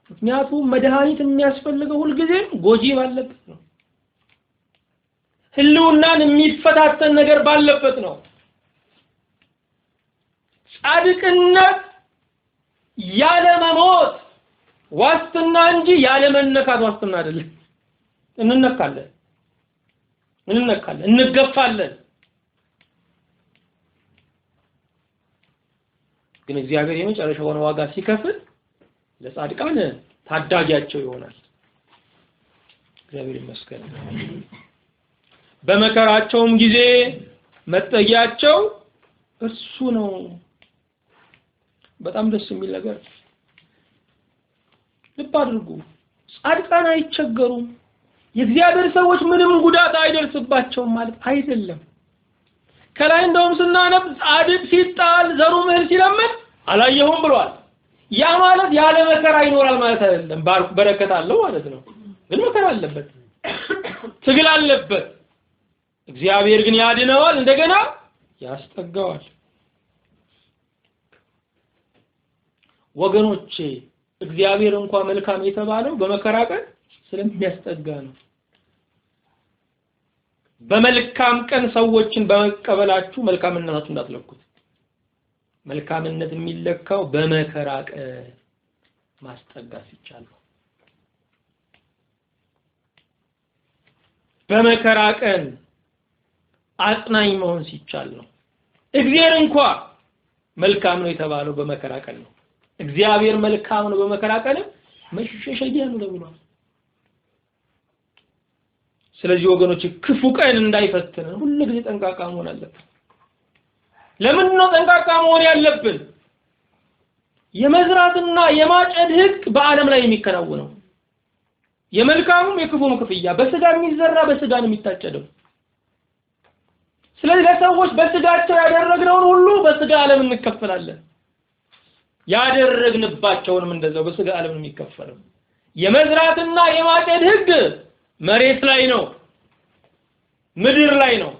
ምክንያቱም መድኃኒት የሚያስፈልገው ሁልጊዜም ጎጂ ባለበት ነው። ህልውናን የሚፈታተን ነገር ባለበት ነው። ጻድቅነት ያለ መሞት ዋስትና እንጂ ያለ መነካት ዋስትና አይደለም። እንነካለን፣ እንገፋለን። ግን እግዚአብሔር የመጨረሻውን ዋጋ ሲከፍል ለጻድቃን ታዳጊያቸው ይሆናል። እግዚአብሔር ይመስገን። በመከራቸውም ጊዜ መጠጊያቸው እርሱ ነው። በጣም ደስ የሚል ነገር። ልብ አድርጉ። ጻድቃን አይቸገሩም። የእግዚአብሔር ሰዎች ምንም ጉዳት አይደርስባቸውም ማለት አይደለም። ከላይ እንደውም ስናነብ ጻድቅ ሲጣል ዘሩ ምህል ሲለምን አላየሁም ብሏል። ያ ማለት ያለ መከራ ይኖራል ማለት አይደለም። በረከት አለው ማለት ነው። ግን መከራ አለበት፣ ትግል አለበት። እግዚአብሔር ግን ያድነዋል፣ እንደገና ያስጠጋዋል። ወገኖቼ እግዚአብሔር እንኳን መልካም የተባለው በመከራ ቀን ስለሚያስጠጋ ነው። በመልካም ቀን ሰዎችን በመቀበላችሁ መልካምነታችሁ እንዳትለኩት። መልካምነት የሚለካው በመከራ ቀን ማስጠጋት ሲቻል ነው። በመከራ ቀን አጽናኝ መሆን ሲቻል ነው። እግዚአብሔር እንኳን መልካም ነው የተባለው በመከራ ቀን ነው። እግዚአብሔር መልካም ነው በመከራ ቀን መሸሸጊያ ነው ተብሏል። ስለዚህ ወገኖች ክፉ ቀን እንዳይፈትነን ሁሉ ጊዜ ጠንቃቃ መሆን አለብን። ለምን ነው ጠንቃቃ መሆን ያለብን? የመዝራትና የማጨድ ህግ በአለም ላይ የሚከናወነው የመልካሙም የክፉም ክፍያ በስጋ የሚዘራ በስጋ ነው የሚታጨደው። ስለዚህ ለሰዎች በስጋቸው ያደረግነውን ሁሉ በስጋ ዓለም እንከፈላለን። ያደረግንባቸውንም እንደዛው በስጋ ዓለም ነው የሚከፈለው። የመዝራትና የማጨድ ህግ መሬት ላይ ነው፣ ምድር ላይ ነው።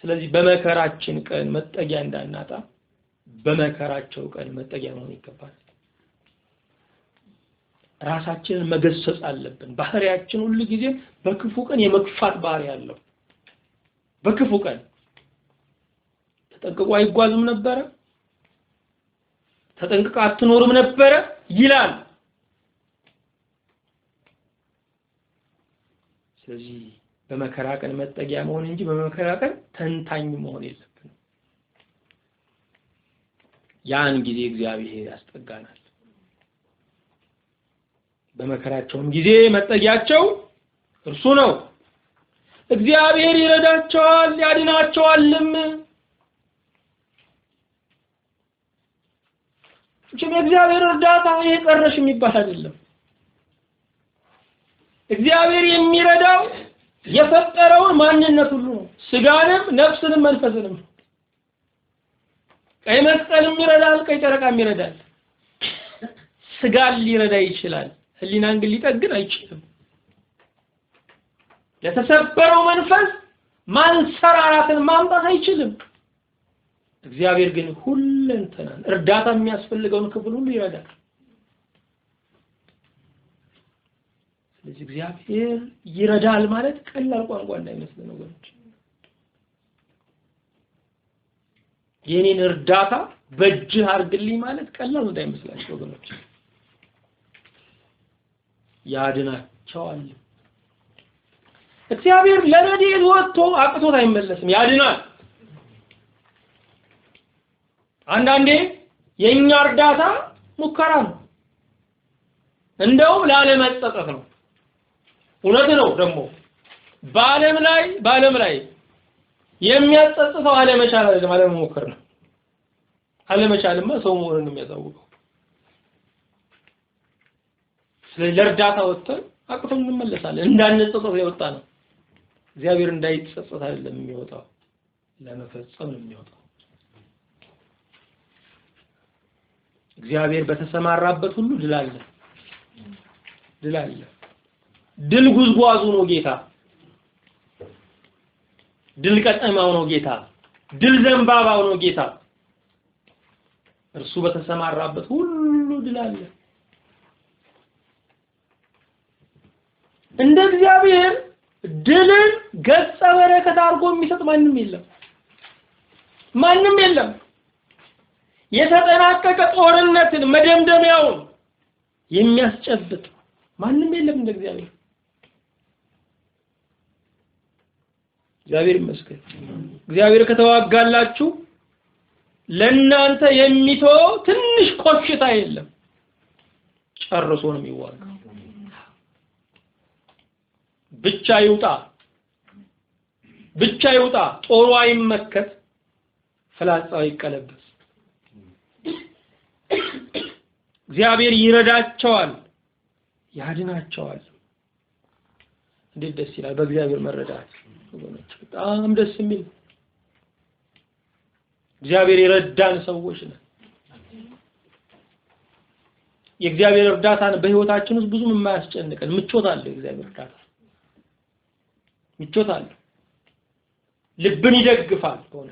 ስለዚህ በመከራችን ቀን መጠጊያ እንዳናጣ በመከራቸው ቀን መጠጊያ መሆን ይገባል። ራሳችንን መገሰጽ አለብን። ባህሪያችን ሁሉ ጊዜ በክፉ ቀን የመክፋት ባህሪ ያለው። በክፉ ቀን ተጠንቅቆ አይጓዝም ነበር፣ ተጠንቅቆ አትኖርም ነበር ይላል። ስለዚህ በመከራ ቀን መጠጊያ መሆን እንጂ በመከራ ቀን ተንታኝ መሆን የለብንም። ያን ጊዜ እግዚአብሔር ያስጠጋናል። በመከራቸውም ጊዜ መጠጊያቸው እርሱ ነው። እግዚአብሔር ይረዳቸዋል ያድናቸዋልም። እግዚአብሔር እርዳታ የቀረሽ የሚባል አይደለም። እግዚአብሔር የሚረዳው የፈጠረውን ማንነት ሁሉ ነው። ስጋንም ነፍስንም መንፈስንም። ቀይ መስቀልም ይረዳል፣ ቀይ ጨረቃም ይረዳል። ስጋን ሊረዳ ይችላል፣ ህሊናን ግን ሊጠግን አይችልም። ለተሰበረው መንፈስ ማንሰራራትን ማምጣት አይችልም። እግዚአብሔር ግን ሁለንተናን እርዳታ የሚያስፈልገውን ክፍል ሁሉ ይረዳል። ስለዚህ እግዚአብሔር ይረዳል ማለት ቀላል ቋንቋ እንዳይመስል ነው ወገኖች። የኔን እርዳታ በእጅህ አርግልኝ ማለት ቀላል እንዳይመስላችሁ ወገኖች። ያድናቸዋል። እግዚአብሔር ለረድኤት ወጥቶ አቅቶት አይመለስም፣ ያድናል። አንዳንዴ የኛ እርዳታ ሙከራ ነው፣ እንደውም ላለመጸጸት ነው። እውነት ነው ደግሞ በዓለም ላይ የሚያጸጽተው አለመቻል አይደለም፣ አለመሞከር ነው። አለመቻልማ ሰው መሆኑን የሚያሳውቀው። ስለዚህ ለእርዳታ ወጥተን አቅቶን እንመለሳለን። እንዳንጸጸት የወጣ ነው። እግዚአብሔር እንዳይጸጸት አይደለም የሚወጣው፣ ለመፈጸም ነው የሚወጣው። እግዚአብሔር በተሰማራበት ሁሉ ድል አለ። ድል ጉዝጓዙ ነው ጌታ። ድል ቀጠማው ነው ጌታ። ድል ዘንባባው ነው ጌታ። እርሱ በተሰማራበት ሁሉ ድል አለ። እንደ እግዚአብሔር ድልን ገጸ በረከት አድርጎ የሚሰጥ ማንም የለም። የተጠናቀቀ ጦርነትን መደምደሚያውን የሚያስጨብጥ ማንም የለም እንደ እግዚአብሔር። እግዚአብሔር ይመስገን። እግዚአብሔር ከተዋጋላችሁ ለእናንተ የሚተው ትንሽ ኮሽታ የለም፣ ጨርሶ ነው የሚዋጋው። ብቻ ይውጣ፣ ጦሩ አይመከት፣ ፍላጻው ይቀለበስ። እግዚአብሔር ይረዳቸዋል፣ ያድናቸዋል። እንዴት ደስ ይላል በእግዚአብሔር መረዳት ወገኖች፣ በጣም ደስ የሚል። እግዚአብሔር የረዳን ሰዎች ነን። የእግዚአብሔር እርዳታ በህይወታችን ውስጥ ብዙም የማያስጨንቀን ምቾት አለ። የእግዚአብሔር እርዳታ ምቾት አለ፣ ልብን ይደግፋል። ሆነ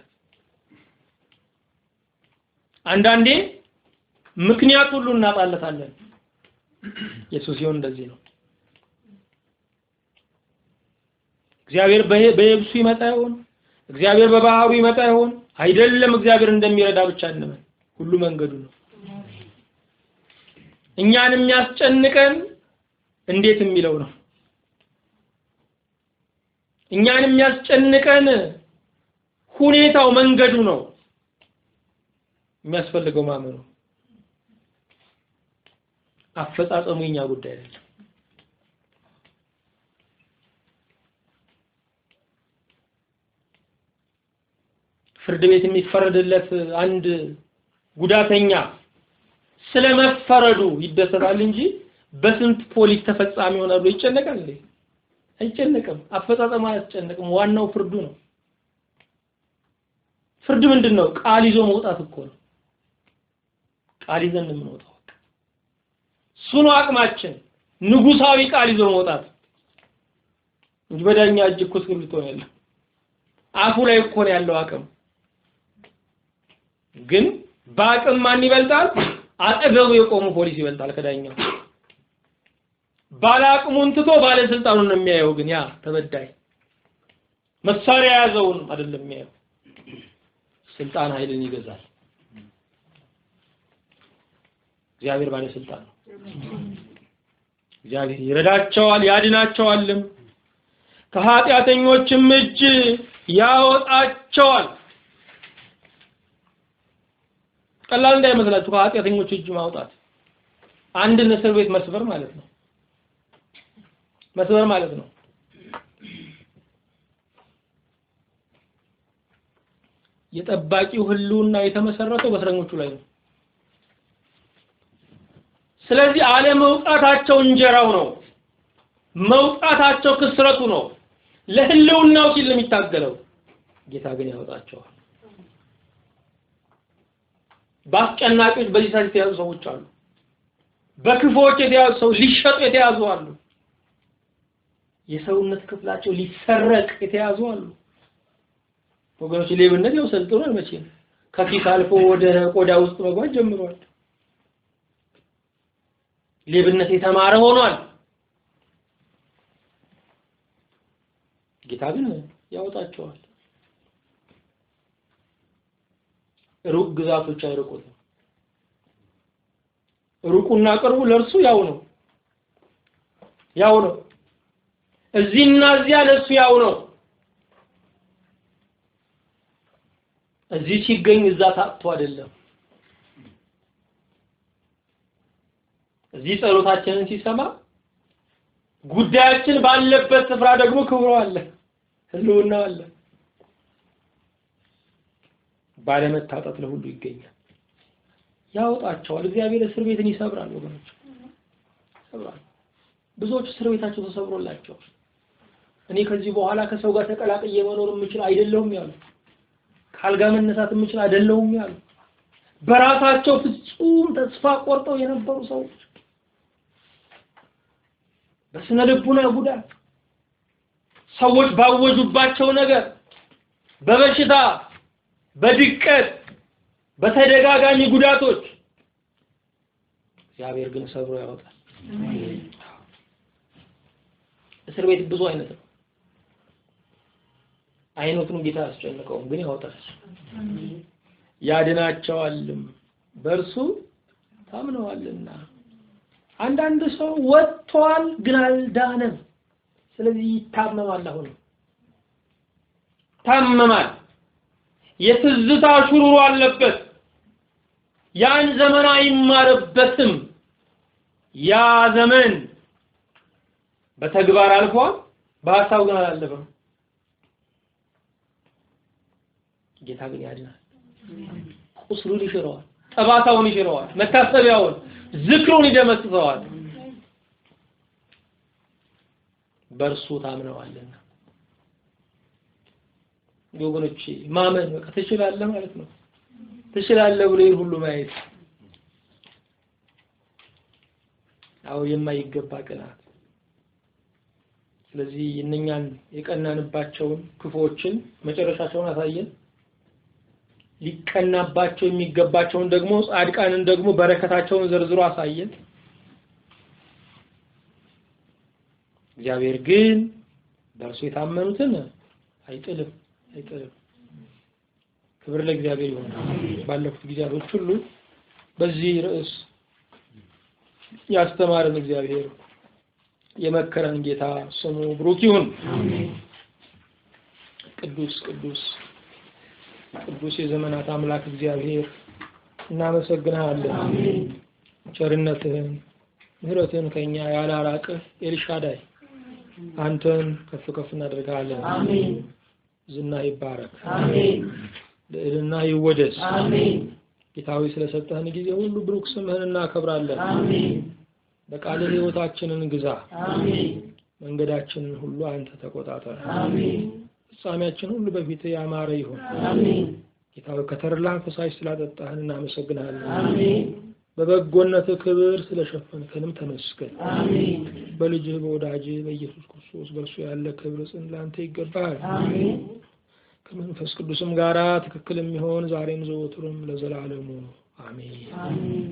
አንዳንዴ ምክንያት ሁሉ እናጣለታለን። ኢየሱስ ይሁን እንደዚህ ነው። እግዚአብሔር በየብሱ ይመጣ ይሆን? እግዚአብሔር በባህሩ ይመጣ ይሆን? አይደለም። እግዚአብሔር እንደሚረዳ ብቻ እንመን፣ ሁሉ መንገዱ ነው። እኛን የሚያስጨንቀን እንዴት የሚለው ነው። እኛን የሚያስጨንቀን ሁኔታው መንገዱ ነው። የሚያስፈልገው ማመኑ፣ አፈጻጸሙ የኛ ጉዳይ አይደለም። ፍርድ ቤት የሚፈረድለት አንድ ጉዳተኛ ስለመፈረዱ ይደሰታል እንጂ በስንት ፖሊስ ተፈጻሚ ሆናሉ ይጨነቃል እንዴ? አይጨነቅም። አፈጻጸሙ አያስጨንቅም። ዋናው ፍርዱ ነው። ፍርድ ምንድነው? ቃል ይዞ መውጣት እኮ ነው። ቃል ይዘን የምንወጣው እሱ ነው አቅማችን። ንጉሳዊ ቃል ይዞ መውጣት እንጂ በዳኛ እጅ እኮ እስክሪብቶ ነው ያለው። አፉ ላይ እኮ ነው ያለው አቅም። ግን በአቅም ማን ይበልጣል? አጠገቡ የቆሙ ፖሊስ ይበልጣል ከዳኛው። ባላቅሙን ትቶ ባለስልጣኑን ነው የሚያየው። ግን ያ ተበዳይ መሳሪያ ያዘውን አይደለም የሚያየው። ስልጣን ኃይልን ይገዛል። እግዚአብሔር ባለስልጣን ነው። እግዚአብሔር ይረዳቸዋል፣ ያድናቸዋልም፣ ከኃጢአተኞችም እጅ ያወጣቸዋል። ቀላል እንዳይመስላችሁ ከኃጢአተኞች እጅ ማውጣት አንድን እስር ቤት መስበር ማለት ነው። መስበር ማለት ነው። የጠባቂው ህልውና የተመሰረተው በእስረኞቹ ላይ ነው። ስለዚህ አለመውጣታቸው እንጀራው ነው፣ መውጣታቸው ክስረቱ ነው። ለህልውናው ሲል የሚታገለው ጌታ ግን ያወጣቸዋል። በአስጨናቂዎች በዚህ ሰዓት የተያዙ ሰዎች አሉ። በክፉዎች የተያዙ ሰው ሊሸጡ የተያዙ አሉ። የሰውነት ክፍላቸው ሊሰረቅ የተያዙ አሉ። ወገኖች ሌብነት ያው ሰልጥኗል መቼም ከኪስ አልፎ ወደ ቆዳ ውስጥ መግባት ጀምሯል። ሌብነት የተማረ ሆኗል። ጌታ ግን ያወጣቸዋል። ሩቅ ግዛቶች አይርቁትም። ሩቁና ቅርቡ ለእርሱ ያው ነው። እዚህና እዚያ ለእሱ ያው ነው። እዚህ ሲገኝ እዛ ታጥቶ አይደለም። እዚህ ጸሎታችንን ሲሰማ ጉዳያችን ባለበት ስፍራ ደግሞ ክብሩ አለ፣ ህልውናው አለ። ባለመታጠት ለሁሉ ይገኛል። ያወጣቸዋል። እግዚአብሔር እስር ቤትን ይሰብራል ወገኖች፣ ይሰብራል። ብዙዎች እስር ቤታቸው ተሰብሮላቸው እኔ ከዚህ በኋላ ከሰው ጋር ተቀላቅዬ መኖር የምችል አይደለሁም ያሉ፣ ካልጋ መነሳት የምችል አይደለሁም ያሉ፣ በራሳቸው ፍጹም ተስፋ ቆርጠው የነበሩ ሰዎች በስነ ልቡና ጉዳት ሰዎች ባወጁባቸው ነገር በበሽታ በድቀት በተደጋጋሚ ጉዳቶች እግዚአብሔር ግን ሰብሮ ያወጣል። እስር ቤት ብዙ አይነት ነው። አይነቱን ጌታ አስጨንቀውም ግን ያወጣል። ያድናቸዋልም በእርሱ ታምነዋልና። አንዳንድ ሰው ወጥቷል ግን አልዳነም። ስለዚህ ይታመማል። አሁን ታመማል። የትዝታ ሹሩሩ አለበት። ያን ዘመን አይማርበትም። ያ ዘመን በተግባር አልፏል፣ በሐሳብ ግን አላለፈም። ጌታ ግን ያድናል። ቁስሉን ይሽረዋል፣ ጠባሳውን ይሽረዋል፣ መታሰቢያውን ዝክሩን ይደመስሰዋል። በእርሱ ታምነዋልና ወገኖቼ ማመን በቃ ትችላለህ ማለት ነው። ትችላለህ ብሎ ሁሉ ማየት አው የማይገባ ቅናት። ስለዚህ እነኛን የቀናንባቸውን ክፉዎችን መጨረሻቸውን አሳየን። ሊቀናባቸው የሚገባቸውን ደግሞ ጻድቃንን ደግሞ በረከታቸውን ዘርዝሮ አሳየን። እግዚአብሔር ግን በእርሱ የታመኑትን አይጥልም። ክብር ለእግዚአብሔር ይሁን። ባለፉት ጊዜያቶች ሁሉ በዚህ ርዕስ ያስተማረን እግዚአብሔር የመከረን ጌታ ስሙ ብሩክ ይሁን። ቅዱስ ቅዱስ ቅዱስ የዘመናት አምላክ እግዚአብሔር እናመሰግናለን። ቸርነትህን ምህረትህን ከኛ ያላራቅህ ኤልሻዳይ አንተን ከፍ ከፍ እናደርጋለን። አሜን። ዝና ይባረክ። አሜን። ልዕልና ይወደስ። አሜን። ጌታዊ ስለሰጠህን ጊዜ ሁሉ ብሩክ ስምህን እናከብራለን። አሜን። በቃልህ ሕይወታችንን ግዛ። አሜን። መንገዳችንን ሁሉ አንተ ተቆጣጠር። አሜን። ፍጻሜያችን ሁሉ በፊትህ ያማረ ይሁን። አሜን። ጌታዊ ከተርላ ፈሳሽ ስላጠጣህን እናመሰግናለን። አሜን። በበጎነትህ ክብር ስለሸፈንከንም ተመስገን። አሜን። በልጅህ በወዳጅህ በኢየሱስ ክርስቶስ በእርሱ ያለ ክብር ጽን ላንተ ይገባል። አሜን። ከመንፈስ ቅዱስም ጋራ ትክክል የሚሆን ዛሬም ዘወትርም ለዘላለሙ አሜን። አሜን።